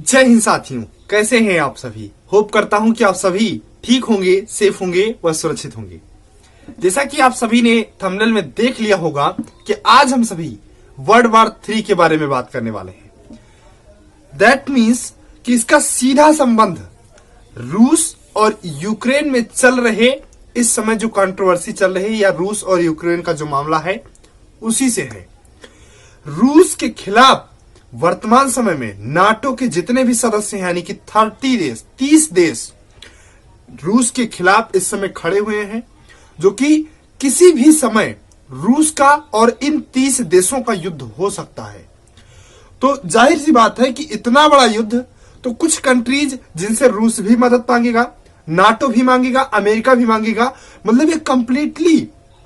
जय हिंद साथियों, कैसे हैं आप सभी। होप करता हूं कि आप सभी ठीक होंगे, सेफ होंगे व सुरक्षित होंगे। जैसा कि आप सभी ने थंबनेल में देख लिया होगा कि आज हम सभी वर्ल्ड वॉर 3 के बारे में बात करने वाले हैं। दैट मीन्स कि इसका सीधा संबंध रूस और यूक्रेन में चल रहे इस समय जो कंट्रोवर्सी चल रही है या रूस और यूक्रेन का जो मामला है उसी से है। रूस के खिलाफ वर्तमान समय में नाटो के जितने भी सदस्य हैं यानी कि 30 देश रूस के खिलाफ इस समय खड़े हुए हैं, जो कि किसी भी समय रूस का और इन 30 देशों का युद्ध हो सकता है। तो जाहिर सी बात है कि इतना बड़ा युद्ध तो कुछ कंट्रीज जिनसे रूस भी मदद मांगेगा, नाटो भी मांगेगा, अमेरिका भी मांगेगा, मतलब ये कंप्लीटली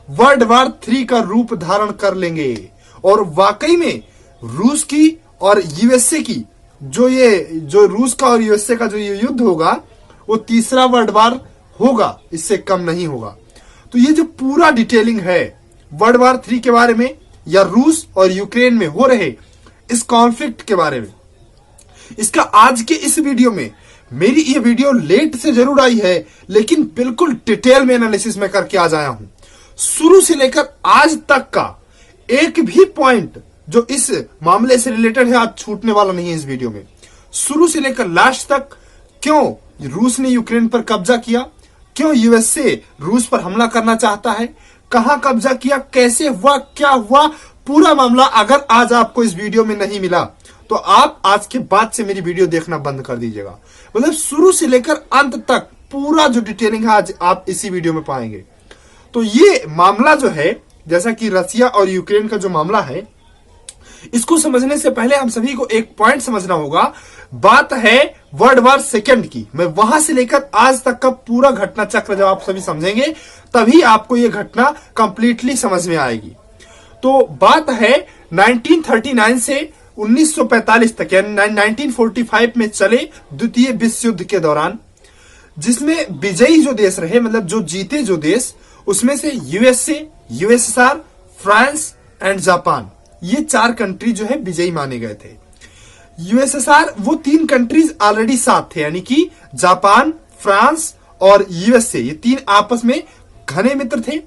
वर्ल्ड वॉर 3 का रूप धारण कर लेंगे। और वाकई में रूस की और यूएसए की जो रूस का और यूएसए का जो ये युद्ध होगा वो तीसरा वर्ल्ड वॉर होगा, इससे कम नहीं होगा। तो ये जो पूरा डिटेलिंग है वर्ल्ड वॉर 3 के बारे में या रूस और यूक्रेन में हो रहे इस कॉन्फ्लिक्ट के बारे में, इसका आज के इस वीडियो में, मेरी ये वीडियो लेट से जरूर आई है लेकिन बिल्कुल डिटेल में एनालिसिस में करके आज आया हूं। शुरू से लेकर आज तक का एक भी पॉइंट जो इस मामले से रिलेटेड है आज छूटने वाला नहीं है इस वीडियो में। शुरू से लेकर लास्ट तक, क्यों रूस ने यूक्रेन पर कब्जा किया, क्यों यूएसए रूस पर हमला करना चाहता है, कहां कब्जा किया, कैसे हुआ, क्या हुआ, पूरा मामला अगर आज आपको इस वीडियो में नहीं मिला तो आप आज के बाद से मेरी वीडियो देखना बंद कर दीजिएगा। मतलब शुरू से लेकर अंत तक पूरा जो डिटेलिंग है आज आप इसी वीडियो में पाएंगे। तो ये मामला जो है, जैसा कि रसिया और यूक्रेन का जो मामला है, इसको समझने से पहले हम सभी को एक पॉइंट समझना होगा। बात है वर्ल्ड वॉर 2 की। मैं वहां से लेकर आज तक का पूरा घटना चक्र जब आप सभी समझेंगे तभी आपको यह घटना कंप्लीटली समझ में आएगी। तो बात है 1939 से 1945 तक यानी 1945 में चले द्वितीय विश्व युद्ध के दौरान, जिसमें विजयी जो देश रहे, मतलब जो जीते जो देश, उसमें से USA, USSR, France and Japan, ये 4 कंट्री जो है विजयी माने गए थे। यूएसएसआर वो 3 कंट्रीज ऑलरेडी साथ थे, यानी कि जापान, फ्रांस और यूएसए, ये 3 आपस में घने मित्र थे।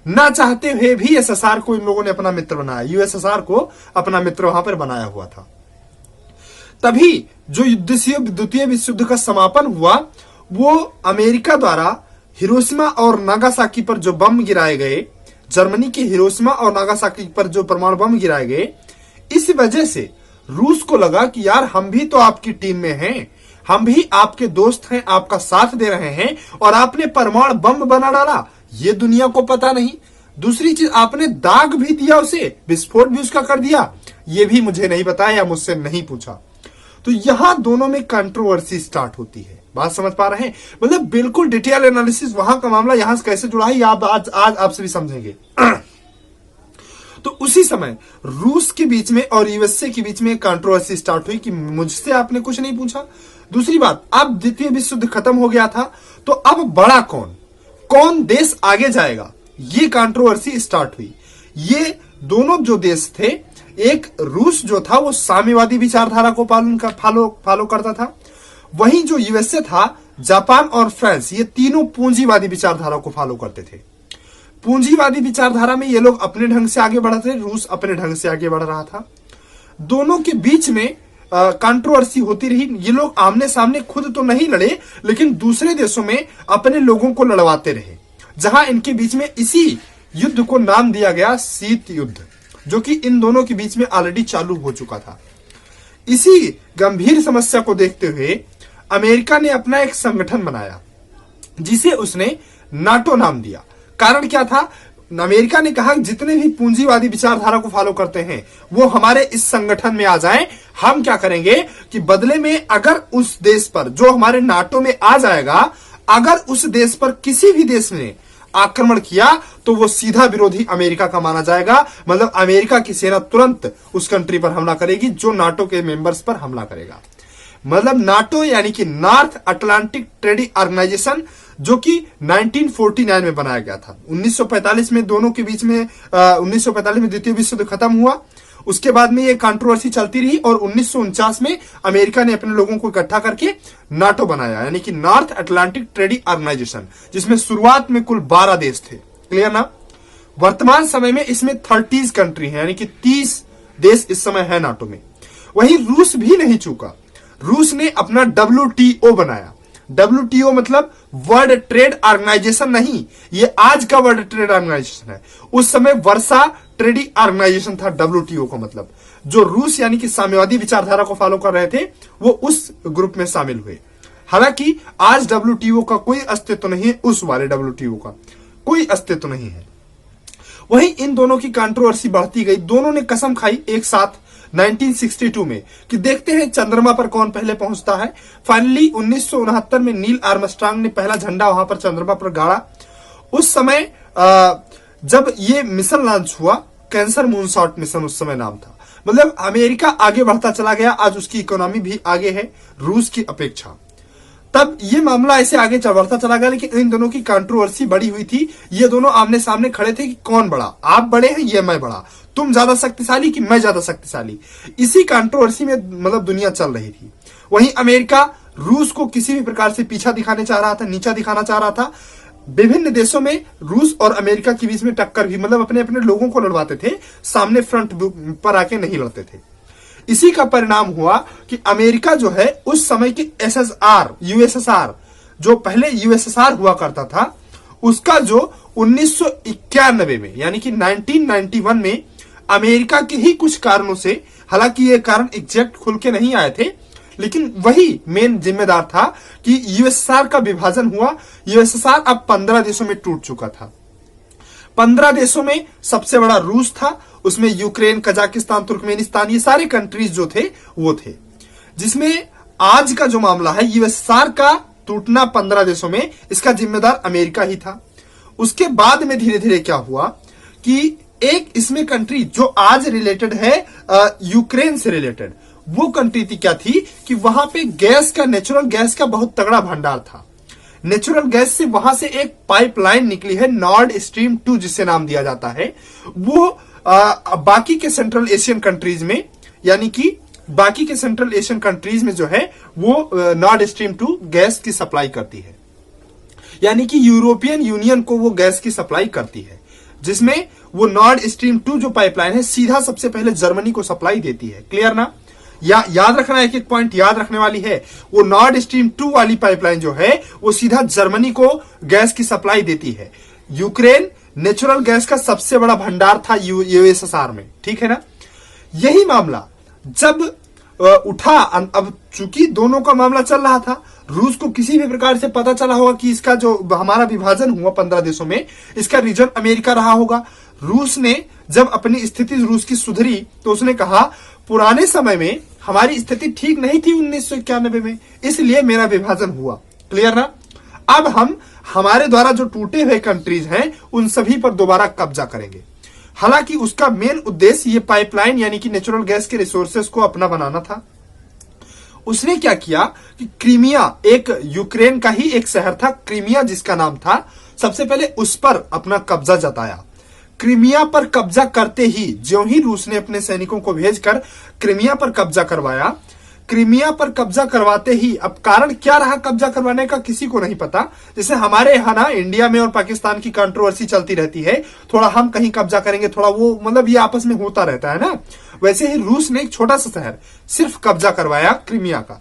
ना चाहते हुए भी एसएसआर को इन लोगों ने अपना मित्र बनाया, यूएसएसआर को अपना मित्र वहां पर बनाया हुआ था। तभी जो द्वितीय विश्व युद्ध का समापन हुआ वो अमेरिका द्वारा हिरोशिमा और नागासाकी पर जो बम गिराए गए, जर्मनी के हिरोशिमा और नागासाकी पर जो परमाणु बम गिराए गए, इस वजह से रूस को लगा कि यार हम भी तो आपकी टीम में हैं, हम भी आपके दोस्त हैं, आपका साथ दे रहे हैं और आपने परमाणु बम बना डाला, ये दुनिया को पता नहीं। दूसरी चीज, आपने दाग भी दिया, उसे विस्फोट भी उसका कर दिया, ये भी मुझे नहीं बताया या मुझसे नहीं पूछा। तो यहां दोनों में कंट्रोवर्सी स्टार्ट होती है। बात समझ पा रहे हैं? मतलब बिल्कुल डिटेल एनालिसिस, वहां का मामला यहां से कैसे जुड़ा है आप आज आप सभी समझेंगे। तो उसी समय रूस के बीच में और यूएसए के बीच में कंट्रोवर्सी स्टार्ट हुई कि मुझसे आपने कुछ नहीं पूछा। दूसरी बात, अब द्वितीय विश्व युद्ध खत्म हो गया था तो अब बड़ा कौन देश आगे जाएगा, ये कंट्रोवर्सी स्टार्ट हुई। ये दोनों जो देश थे, एक रूस जो था वो साम्यवादी विचारधारा को फॉलो करता था, वहीं जो यूएसए था, जापान और फ्रांस, ये तीनों पूंजीवादी विचारधारा को फॉलो करते थे। पूंजीवादी विचारधारा में ये लोग अपने ढंग से आगे बढ़ रहे थे, रूस अपने ढंग से आगे बढ़ रहा था। दोनों के बीच में कंट्रोवर्सी होती रही। ये लोग आमने सामने खुद तो नहीं लड़े लेकिन दूसरे देशों में अपने लोगों को लड़वाते रहे, जहां इनके बीच में इसी युद्ध को नाम दिया गया शीत युद्ध, जो कि इन दोनों के बीच में ऑलरेडी चालू हो चुका था। इसी गंभीर समस्या को देखते हुए अमेरिका ने अपना एक संगठन बनाया जिसे उसने नाटो नाम दिया। कारण क्या था? अमेरिका ने कहा जितने भी पूंजीवादी विचारधारा को फॉलो करते हैं वो हमारे इस संगठन में आ जाएं। हम क्या करेंगे कि बदले में अगर उस देश पर जो हमारे नाटो में आ जाएगा, अगर उस देश पर किसी भी देश ने आक्रमण किया तो वो सीधा विरोधी अमेरिका का माना जाएगा। मतलब अमेरिका की सेना तुरंत उस कंट्री पर हमला करेगी जो नाटो के मेंबर्स पर हमला करेगा। मतलब नाटो यानी कि नॉर्थ अटलांटिक ट्रेडिंग ऑर्गेनाइजेशन, जो कि 1949 में बनाया गया था। 1945 में दोनों के बीच में 1945 में द्वितीय विश्व युद्ध खत्म हुआ। उसके बाद में ये कंट्रोवर्सी चलती रही और 1949 में अमेरिका ने अपने लोगों को इकट्ठा करके नाटो बनाया, यानी कि नॉर्थ अटलांटिक ट्रेडिंग ऑर्गेनाइजेशन, जिसमें शुरुआत में कुल 12 देश थे। क्लियर ना? वर्तमान समय में इसमें 30 कंट्री है, यानी कि 30 देश इस समय है नाटो में। वहीं रूस भी नहीं चूका। रूस ने अपना WTO बनाया। WTO मतलब वर्ल्ड ट्रेड ऑर्गेनाइजेशन नहीं, ये आज का वर्ल्ड ट्रेड ऑर्गेनाइजेशन है। उस समय वर्षा ट्रेडिंग ऑर्गेनाइजेशन था WTO का मतलब। जो रूस यानी कि साम्यवादी विचारधारा को फॉलो कर रहे थे वो उस ग्रुप में शामिल हुए। हालांकि आज WTO का कोई अस्तित्व नहीं है, उस वाले WTO का कोई अस्तित्व नहीं है। वहीं इन दोनों की कंट्रोवर्सी बढ़ती गई। दोनों ने कसम खाई एक साथ 1962 में कि देखते हैं चंद्रमा पर कौन पहले पहुंचता है। फाइनली 1969 में नील आर्मस्ट्रांग ने पहला झंडा वहां पर चंद्रमा पर गाड़ा। उस समय जब ये मिशन लॉन्च हुआ, कैंसर मूनशॉट मिशन उस समय नाम था। मतलब अमेरिका आगे बढ़ता चला गया, आज उसकी इकोनॉमी भी आगे है रूस की अपेक्षा। तब ये मामला ऐसे आगे बढ़ता चला गया, लेकिन इन दोनों की कंट्रोवर्सी बड़ी हुई थी। ये दोनों आमने सामने खड़े थे कि कौन बड़ा, आप बड़े हैं ये मैं बड़ा, तुम ज्यादा शक्तिशाली कि मैं ज्यादा शक्तिशाली। इसी कंट्रोवर्सी में मतलब दुनिया चल रही थी। वहीं अमेरिका रूस को किसी भी प्रकार से पीछा दिखाने चाह रहा था, नीचा दिखाना चाह रहा था। विभिन्न देशों में रूस और अमेरिका के बीच में टक्कर भी, मतलब अपने अपने लोगों को लड़वाते थे, सामने फ्रंट पर आके नहीं लड़ते थे। इसी का परिणाम हुआ कि अमेरिका जो है उस समय के USSR जो पहले USSR हुआ करता था, उसका जो 1991 में यानी कि 1991 में अमेरिका के ही कुछ कारणों से, हालांकि ये कारण एग्जैक्ट खुल के नहीं आए थे, लेकिन वही मेन जिम्मेदार था कि USSR का विभाजन हुआ। USSR अब 15 देशों में टूट चुका था। 15 देशों में सबसे बड़ा रूस था, उसमें यूक्रेन, कजाकिस्तान, तुर्कमेनिस्तान, ये सारे कंट्रीज जो थे वो थे। जिसमें आज का जो मामला है USSR का टूटना 15 देशों में, इसका जिम्मेदार अमेरिका ही था। उसके बाद में धीरे धीरे क्या हुआ कि एक इसमें कंट्री जो आज रिलेटेड है यूक्रेन से रिलेटेड, वो कंट्री थी क्या थी कि वहां पे गैस का, नेचुरल गैस का बहुत तगड़ा भंडार था। नेचुरल गैस से वहां से एक पाइपलाइन निकली है नॉर्ड स्ट्रीम 2 जिसे नाम दिया जाता है। वो बाकी के सेंट्रल एशियन कंट्रीज में, यानी कि बाकी के सेंट्रल एशियन कंट्रीज में जो है वो नॉर्ड स्ट्रीम 2 गैस की सप्लाई करती है, यानी कि यूरोपियन यूनियन को वो गैस की सप्लाई करती है। जिसमें वो नॉर्ड स्ट्रीम 2 जो पाइपलाइन है सीधा सबसे पहले जर्मनी को सप्लाई देती है। क्लियर ना? याद रखना, एक एक पॉइंट याद रखने वाली है। वो नॉर्ड स्ट्रीम 2 वाली पाइपलाइन जो है वो सीधा जर्मनी को गैस की सप्लाई देती है। यूक्रेन नेचुरल गैस का सबसे बड़ा भंडार था USSR में, ठीक है ना? यही मामला जब उठा, अब चूंकि दोनों का मामला चल रहा था, रूस को किसी भी प्रकार से पता चला होगा कि इसका जो हमारा विभाजन हुआ 15 देशों में, इसका रीजन अमेरिका रहा होगा। रूस ने जब अपनी स्थिति रूस की सुधरी तो उसने कहा पुराने समय में हमारी स्थिति ठीक नहीं थी 1991 में, इसलिए मेरा विभाजन हुआ। क्लियर ना? अब हम हमारे द्वारा जो टूटे हुए कंट्रीज हैं उन सभी पर दोबारा कब्जा करेंगे। हालांकि उसका मेन उद्देश्य ये पाइपलाइन यानी कि नेचुरल गैस के रिसोर्सेस को अपना बनाना था। उसने क्या किया कि क्रीमिया, एक यूक्रेन का ही एक शहर था क्रीमिया जिसका नाम था, सबसे पहले उस पर अपना कब्जा जताया। क्रीमिया पर कब्जा करते ही ज्यों ही रूस ने अपने सैनिकों को भेजकर क्रीमिया पर कब्जा करवाया, क्रीमिया पर कब्जा करवाते ही, अब कारण क्या रहा कब्जा करवाने का किसी को नहीं पता। जैसे हमारे यहाँ ना इंडिया में और पाकिस्तान की कंट्रोवर्सी चलती रहती है, थोड़ा हम कहीं कब्जा करेंगे, थोड़ा वो, मतलब ये आपस में होता रहता है ना। वैसे ही रूस ने एक छोटा सा शहर सिर्फ कब्जा करवाया क्रीमिया का।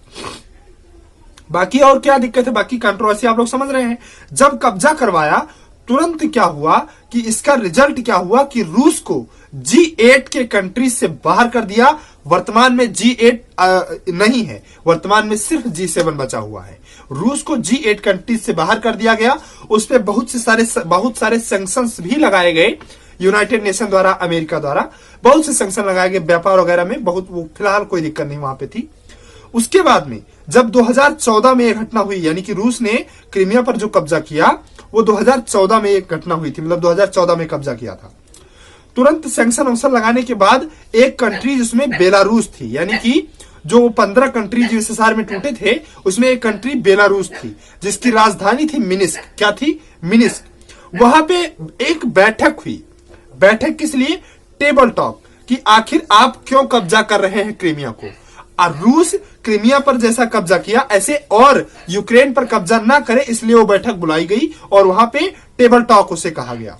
बाकी और क्या दिक्कत है, बाकी कंट्रोवर्सी आप लोग समझ रहे हैं। जब कब्जा करवाया तुरंत क्या हुआ कि इसका रिजल्ट क्या हुआ कि रूस को G8 के कंट्रीज से बाहर कर दिया। वर्तमान में G8 नहीं है, वर्तमान में सिर्फ G7 बचा हुआ है। रूस को G8 कंट्रीज से बाहर कर दिया गया। उस पर बहुत सारे सैंक्शंस भी लगाए गए यूनाइटेड नेशन द्वारा, अमेरिका द्वारा बहुत से सैंक्शन लगाए गए व्यापार वगैरह में। बहुत वो फिलहाल कोई दिक्कत नहीं वहां पे थी। उसके बाद में जब 2014 में यह घटना हुई, यानी कि रूस ने क्रीमिया पर जो कब्जा किया वो 2014 में एक घटना हुई थी, मतलब 2014 में कब्जा किया था। तुरंत सैंक्शन वैक्शन लगाने के बाद एक कंट्री जिसमें बेलारूस थी, यानी कि जो 15 कंट्री USSR में टूटे थे उसमें एक कंट्री बेलारूस थी जिसकी राजधानी थी मिन्स्क। क्या थी? मिन्स्क। वहां पे एक बैठक हुई। बैठक किस लिए? टेबल टॉक, कि आखिर आप क्यों कब्जा कर रहे हैं क्रीमिया को। और रूस क्रीमिया पर जैसा कब्जा किया ऐसे और यूक्रेन पर कब्जा ना करे, इसलिए वो बैठक बुलाई गई और वहां पे टेबल टॉक उसे कहा गया।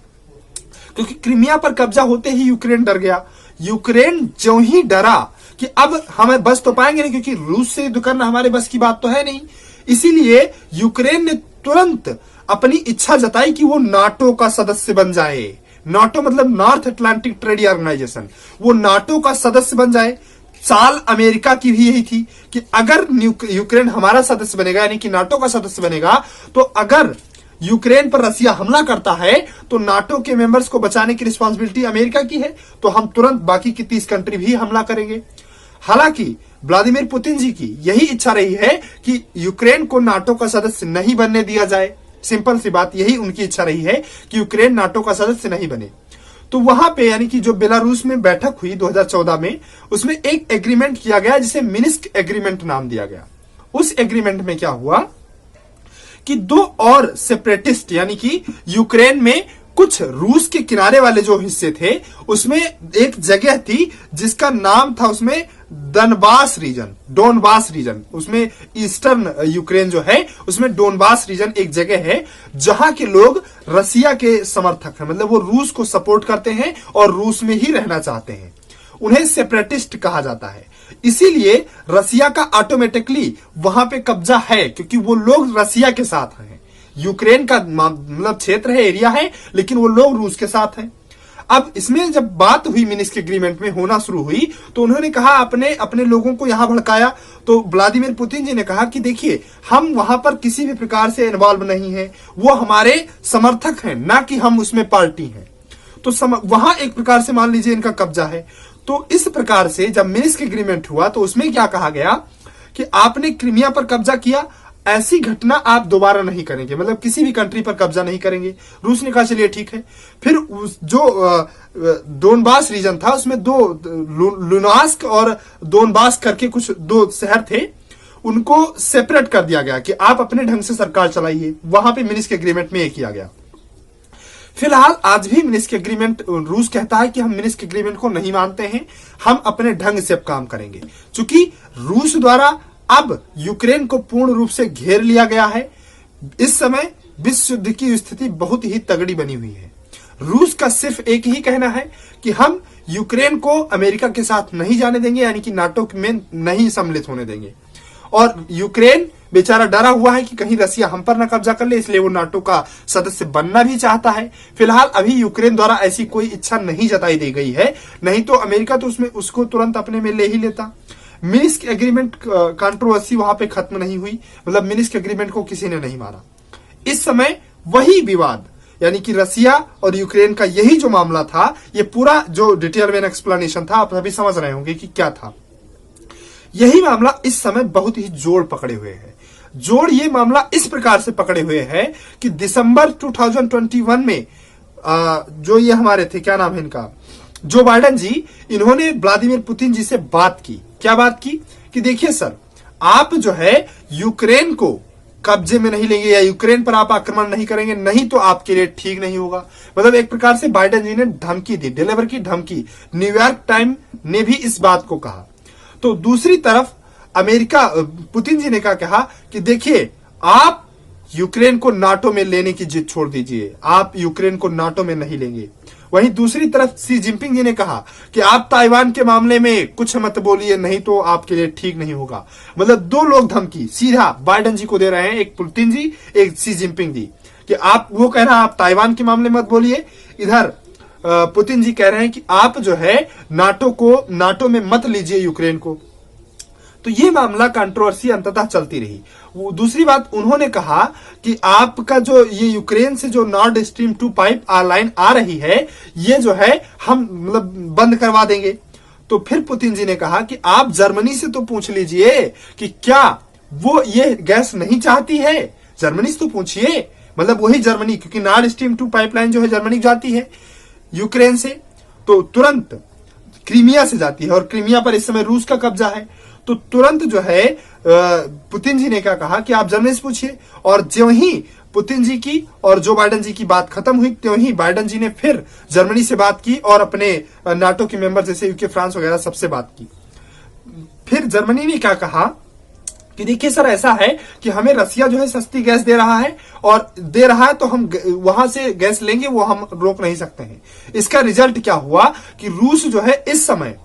क्योंकि क्रीमिया पर कब्जा होते ही यूक्रेन डर गया। यूक्रेन जो ही डरा कि अब हमें बस तो पाएंगे नहीं, क्योंकि रूस से युद्ध करना हमारे बस की बात तो है नहीं, इसीलिए यूक्रेन ने तुरंत अपनी इच्छा जताई कि वो नाटो का सदस्य बन जाए। नाटो मतलब नॉर्थ अटलांटिक ट्रेड ऑर्गेनाइजेशन, वो नाटो का सदस्य बन जाए। चाल अमेरिका की भी यही थी कि अगर यूक्रेन हमारा सदस्य बनेगा, यानी कि नाटो का सदस्य बनेगा, तो अगर यूक्रेन पर रसिया हमला करता है तो नाटो के मेंबर्स को बचाने की रिस्पांसिबिलिटी अमेरिका की है, तो हम तुरंत बाकी की 30 कंट्री भी हमला करेंगे। हालांकि व्लादिमीर पुतिन जी की यही इच्छा रही है कि यूक्रेन को नाटो का सदस्य नहीं बनने दिया जाए। सिंपल सी बात, यही उनकी इच्छा रही है कि यूक्रेन नाटो का सदस्य नहीं बने। तो वहां पे यानी कि जो बेलारूस में बैठक हुई 2014 में, उसमें एक एग्रीमेंट किया गया जिसे मिन्स्क एग्रीमेंट नाम दिया गया। उस एग्रीमेंट में क्या हुआ कि दो और सेपरेटिस्ट यानी कि यूक्रेन में कुछ रूस के किनारे वाले जो हिस्से थे, उसमें एक जगह थी जिसका नाम था उसमें डोनबास रीजन, उसमें ईस्टर्न यूक्रेन जो है उसमें डोनबास रीजन एक जगह है जहां के लोग रसिया के समर्थक हैं, मतलब वो रूस को सपोर्ट करते हैं और रूस में ही रहना चाहते हैं। उन्हें सेपरेटिस्ट कहा जाता है। इसीलिए रसिया का ऑटोमेटिकली वहां पे कब्जा है, क्योंकि वो लोग रसिया के साथ हैं। यूक्रेन का मतलब क्षेत्र है, एरिया है, लेकिन वो लोग रूस के साथ हैं। अब इसमें जब बात हुई मिन्स्क एग्रीमेंट में होना शुरू हुई, तो उन्होंने कहा अपने लोगों को यहां भड़काया। तो व्लादिमीर पुतिन जी ने कहा कि देखिए, हम वहां पर किसी भी प्रकार से इन्वॉल्व नहीं है, वो हमारे समर्थक हैं, ना कि हम उसमें पार्टी हैं। तो वहां एक प्रकार से मान लीजिए इनका कब्जा है। तो इस प्रकार से जब मिन्स्क एग्रीमेंट हुआ तो उसमें क्या कहा गया कि आपने क्रीमिया पर कब्जा किया, ऐसी घटना आप दोबारा नहीं करेंगे, मतलब किसी भी कंट्री पर कब्जा नहीं करेंगे। रूस ने कहा चलिए ठीक है। फिर जो डोनबास रीजन था उसमें दो लुनास्क और डोनबास करके कुछ दो शहर थे, उनको सेपरेट कर दिया गया कि आप अपने ढंग से सरकार चलाइए। वहां पे मिन्स्क एग्रीमेंट में ये किया गया। फिलहाल आज भी मिन्स्क एग्रीमेंट, रूस कहता है कि हम मिन्स्क एग्रीमेंट को नहीं मानते हैं, हम अपने ढंग से अब काम करेंगे। क्योंकि रूस द्वारा अब यूक्रेन को पूर्ण रूप से घेर लिया गया है। इस समय विश्व युद्ध की स्थिति बहुत ही तगड़ी बनी हुई है। रूस का सिर्फ एक ही कहना है कि हम यूक्रेन को अमेरिका के साथ नहीं जाने देंगे, यानी कि नाटो में नहीं सम्मिलित होने देंगे। और यूक्रेन बेचारा डरा हुआ है कि कहीं रसिया हम पर न कब्जा कर ले, इसलिए वो नाटो का सदस्य बनना भी चाहता है। फिलहाल अभी यूक्रेन द्वारा ऐसी कोई इच्छा नहीं जताई दी गई है, नहीं तो अमेरिका तो उसको तुरंत अपने में ले ही लेता। मिन्स्क एग्रीमेंट कंट्रोवर्सी वहां पे खत्म नहीं हुई, मतलब मिन्स्क एग्रीमेंट को किसी ने नहीं मारा। इस समय वही विवाद, यानी कि रसिया और यूक्रेन का यही जो मामला था, ये पूरा जो डिटेल में एक्सप्लेनेशन था, आप सभी समझ रहे होंगे कि क्या था। यही मामला इस समय बहुत ही जोड़ पकड़े हुए है। ये मामला इस प्रकार से पकड़े हुए है कि दिसंबर 2021 में जो ये हमारे थे, क्या नाम है इनका, जो बाइडेन जी, इन्होंने व्लादिमीर पुतिन जी से बात की। क्या बात की कि देखिए सर, आप जो है यूक्रेन को कब्जे में नहीं लेंगे या यूक्रेन पर आप आक्रमण नहीं करेंगे, नहीं तो आपके लिए ठीक नहीं होगा। मतलब एक प्रकार से बाइडेन जी ने धमकी दी, डिलीवर की धमकी। न्यूयॉर्क टाइम ने भी इस बात को कहा। तो दूसरी तरफ अमेरिका, पुतिन जी ने क्या कहा कि देखिए, आप यूक्रेन को नाटो में लेने की जिद छोड़ दीजिए, आप यूक्रेन को नाटो में नहीं लेंगे। वहीं दूसरी तरफ शी जिनपिंग जी ने कहा कि आप ताइवान के मामले में कुछ मत बोलिए, नहीं तो आपके लिए ठीक नहीं होगा। मतलब दो लोग धमकी सीधा बाइडेन जी को दे रहे हैं, एक पुतिन जी, एक शी जिनपिंग जी, कि आप, वो कह रहा है आप ताइवान के मामले मत बोलिए, इधर पुतिन जी कह रहे हैं कि आप जो है नाटो में मत लीजिए यूक्रेन को। तो ये मामला कंट्रोवर्सी अंततः चलती रही। वो दूसरी बात उन्होंने कहा कि आपका जो ये यूक्रेन से जो नॉर्ड स्ट्रीम 2 पाइप लाइन आ रही है, ये जो है हम मतलब बंद करवा देंगे। तो फिर पुतिन जी ने कहा कि आप जर्मनी से तो पूछ लीजिए कि क्या वो ये गैस नहीं चाहती है, जर्मनी से तो पूछिए। मतलब वही जर्मनी, क्योंकि नॉर्ड स्ट्रीम 2 पाइपलाइन जो है जर्मनी जाती है यूक्रेन से, तो तुरंत क्रीमिया से जाती है, और क्रीमिया पर इस समय रूस का कब्जा है। तो तुरंत जो है पुतिन जी ने क्या कहा कि आप जर्मनी से पूछिए। और जो ही पुतिन जी की और जो बाइडेन जी की बात खत्म हुई, त्यों ही बाइडेन जी ने फिर जर्मनी से बात की और अपने नाटो के मेंबर जैसे यूके, फ्रांस वगैरह सबसे बात की। फिर जर्मनी ने क्या कहा कि देखिए सर, ऐसा है कि हमें रसिया जो है सस्ती गैस दे रहा है और दे रहा है तो हम वहां से गैस लेंगे, वो हम रोक नहीं सकते हैं। इसका रिजल्ट क्या हुआ कि रूस जो है इस समय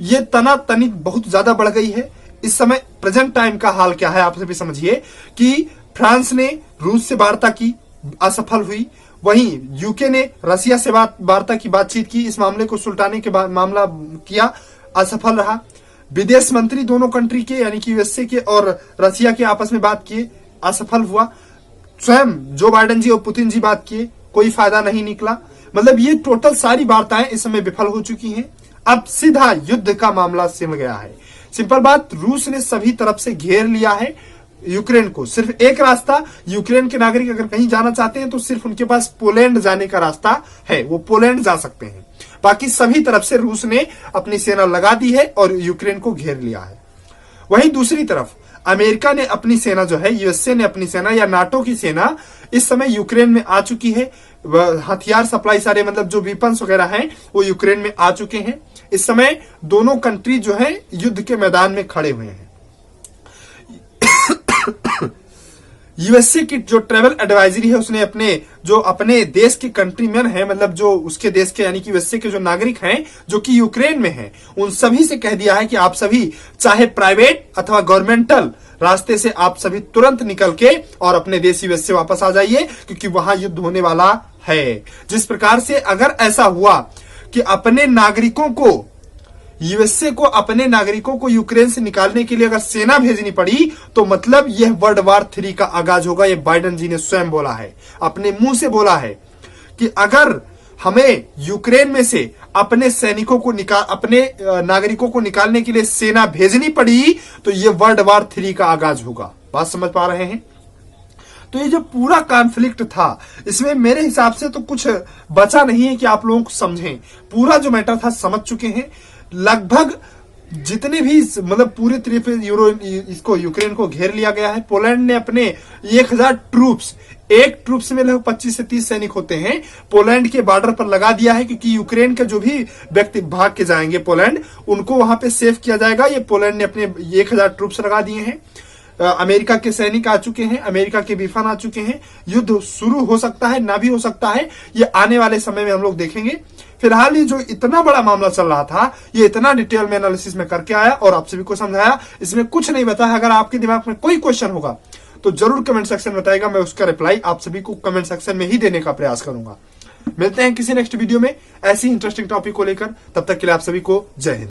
ये तनातनी बहुत ज्यादा बढ़ गई है। इस समय प्रेजेंट टाइम का हाल क्या है आप सभी समझिए कि फ्रांस ने रूस से वार्ता की, असफल हुई। वहीं यूके ने रसिया से वार्ता की, बातचीत की, इस मामले को सुलटाने के बाद मामला किया, असफल रहा। विदेश मंत्री दोनों कंट्री के यानी कि यूएसए के और रसिया के आपस में बात किए, असफल हुआ। स्वयं जो बाइडेन जी और पुतिन जी बात किए, कोई फायदा नहीं निकला। मतलब ये टोटल सारी वार्ताएं इस समय विफल हो चुकी हैं। अब सीधा युद्ध का मामला सिम गया है। सिंपल बात, रूस ने सभी तरफ से घेर लिया है यूक्रेन को। सिर्फ एक रास्ता, यूक्रेन के नागरिक अगर कहीं जाना चाहते हैं तो सिर्फ उनके पास पोलैंड जाने का रास्ता है, वो पोलैंड जा सकते हैं। बाकी सभी तरफ से रूस ने अपनी सेना लगा दी है और यूक्रेन को घेर लिया है। वहीं दूसरी तरफ अमेरिका ने अपनी सेना जो है, यूएसए ने अपनी सेना या नाटो की सेना इस समय यूक्रेन में आ चुकी है। हथियार सप्लाई सारे मतलब जो वेपन्स वगैरह हैं वो यूक्रेन में आ चुके हैं। इस समय दोनों कंट्री जो है युद्ध के मैदान में खड़े हुए हैं। यूएसए की जो ट्रेवल एडवाइजरी है उसने अपने देश के कंट्रीमैन है, मतलब जो उसके देश के यानी कि यूएसए के जो नागरिक हैं जो कि यूक्रेन में हैं, उन सभी से कह दिया है कि आप सभी चाहे प्राइवेट अथवा गवर्नमेंटल रास्ते से आप सभी तुरंत निकल के और अपने देश यूएसए वापस आ जाइए, क्योंकि वहां युद्ध होने वाला है। जिस प्रकार से अगर ऐसा हुआ कि अपने नागरिकों को यूएसए को अपने नागरिकों को यूक्रेन से निकालने के लिए अगर सेना भेजनी पड़ी तो मतलब यह वर्ल्ड वॉर 3 का आगाज होगा। यह बाइडेन जी ने स्वयं बोला है, अपने मुंह से बोला है कि अगर हमें यूक्रेन में से अपने सैनिकों को अपने नागरिकों को निकालने के लिए सेना भेजनी पड़ी तो यह वर्ल्ड वॉर 3 का आगाज होगा। बात समझ पा रहे हैं? तो ये जो पूरा कॉन्फ्लिक्ट था, इसमें मेरे हिसाब से तो कुछ बचा नहीं है कि आप लोगों को समझें। पूरा जो मैटर था समझ चुके हैं। लगभग जितने भी मतलब पूरे तरीके इसको यूक्रेन को घेर लिया गया है। पोलैंड ने अपने 1000 ट्रूप्स, एक ट्रूप्स में लगभग 25 से 30 सैनिक होते हैं, पोलैंड के बॉर्डर पर लगा दिया है, क्योंकि यूक्रेन के जो भी व्यक्ति भाग के जाएंगे पोलैंड, उनको वहां पे सेव किया जाएगा। ये पोलैंड ने अपने 1000 ट्रूप्स लगा दिए हैं। अमेरिका के सैनिक आ चुके हैं, अमेरिका के विफन आ चुके हैं। युद्ध शुरू हो सकता है, ना भी हो सकता है, ये आने वाले समय में हम लोग देखेंगे। फिलहाल ये जो इतना बड़ा मामला चल रहा था, ये इतना डिटेल में एनालिसिस में करके आया और आप सभी को समझाया। इसमें कुछ नहीं बताया। अगर आपके दिमाग में कोई क्वेश्चन होगा तो जरूर कमेंट सेक्शन में बताइएगा, मैं उसका रिप्लाई आप सभी को कमेंट सेक्शन में ही देने का प्रयास करूंगा। मिलते हैं किसी नेक्स्ट वीडियो में ऐसी इंटरेस्टिंग टॉपिक को लेकर। तब तक के लिए आप सभी को जय हिंद।